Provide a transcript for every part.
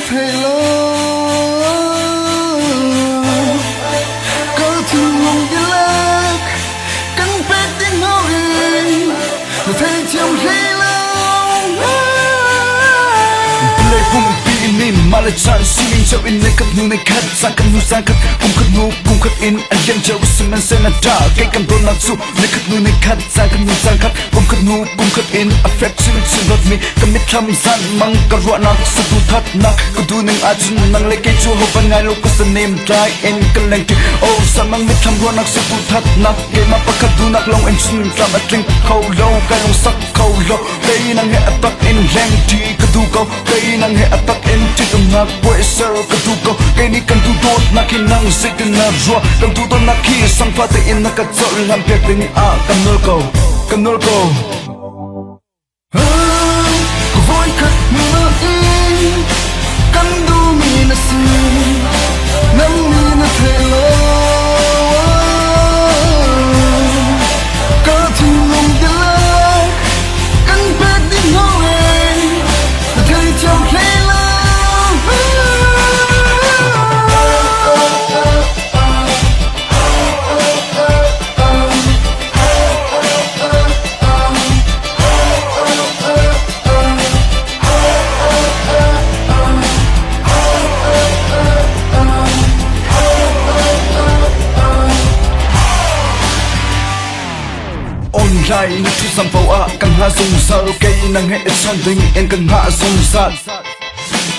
thầy lo có thương lòng đi lạc cắn phép tiếng nói mà thầy trong khi lòng lời vùng bị nín mà lại tràn suy cho in lấy cất nu này cất sang cất cùng cất nu cùng cất in anh em chờ sự men sen là trả cái cầm đôi nát su lấy cất nu này cất sang cất cùng cất nu cùng cất in affection xin lỗi mi cầm mít thăm gian mang cả ruộng nát sự tu thắt nát cứ tu nâng achun nâng lấy cái chua hộp ngay lúc có sân nêm trai em cần lành thì oh sao mang mít thăm ruộng nát sự tu thắt nát cái mà bắt cất tu nát lòng em xin làm ở trên khâu lâu cái lòng sắc khâu lâu đây năng hệ tắc in leng thì cứ tu câu đây năng hệ tắc in thì tầm ngạc quay sơ cứ tu câu cái này cần tu tốt nát khi năng dịch từ nát ruộng đồng tu tốt nát khi sang pha tự in nát cất dội làm việc tình cầm nôi cầu voi khát mưa in cắn đu mi na si nắm mi na thề lo có thương lòng đi lạc cắn phép đi nói thầy trong khi lại chút sam phao càng hạ dùng sao cây năng hệ son tình em càng hạ dùng sát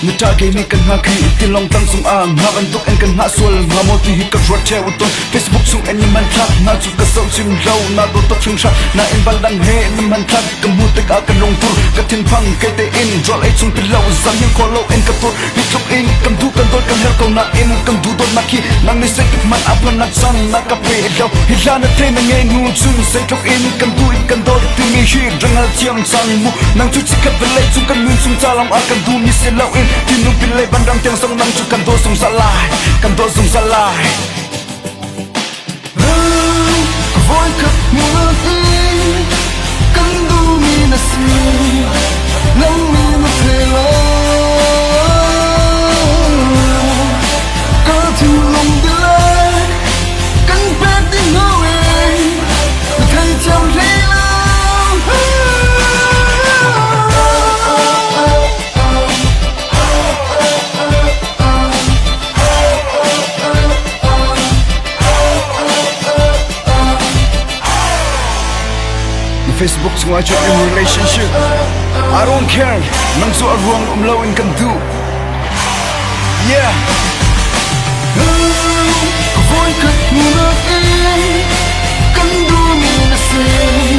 người ta cái này càng hạ khi tiền lòng tăng dùng hạ vận tốc em càng hạ xuôi hạ một thì các ruột treo tôn Facebook dùng em như man thắt na chụp các sâu chim lâu na đôi tóc trưng sắc na em ban đăng hệ em man thắt cầm hút tất cả các lồng tur các thiên phăng cây tê in rồi lấy chung từ lâu giảm những khó lâu em các tur biết chụp in cầm thu cầm tôi cầm heo cầu na in cầm thu tôi na khi năng lấy xây kịch man áp lên na chân na cà phê lâu hiện ra na thêm nghe ngu chung xây chụp in cầm thu cầm tôi từ mi hi răng al chiang sang mu năng chút chỉ cắt về lấy chung cầm nguyên chung cha lòng cầm thu mi sẽ lâu in thì nụ pin lấy ban đăng tiếng sông năng chút cầm tôi dùng xa lại voi khát mưa in cắn đu mi na si nắm mi na thề lo có thương lòng đi lạc cắn phép đi nói thầy trong khi Facebook ngoài chuyện in relationship I don't care nang so wrong lâu in can do yeah voi khát mưa in cắn đu mi na si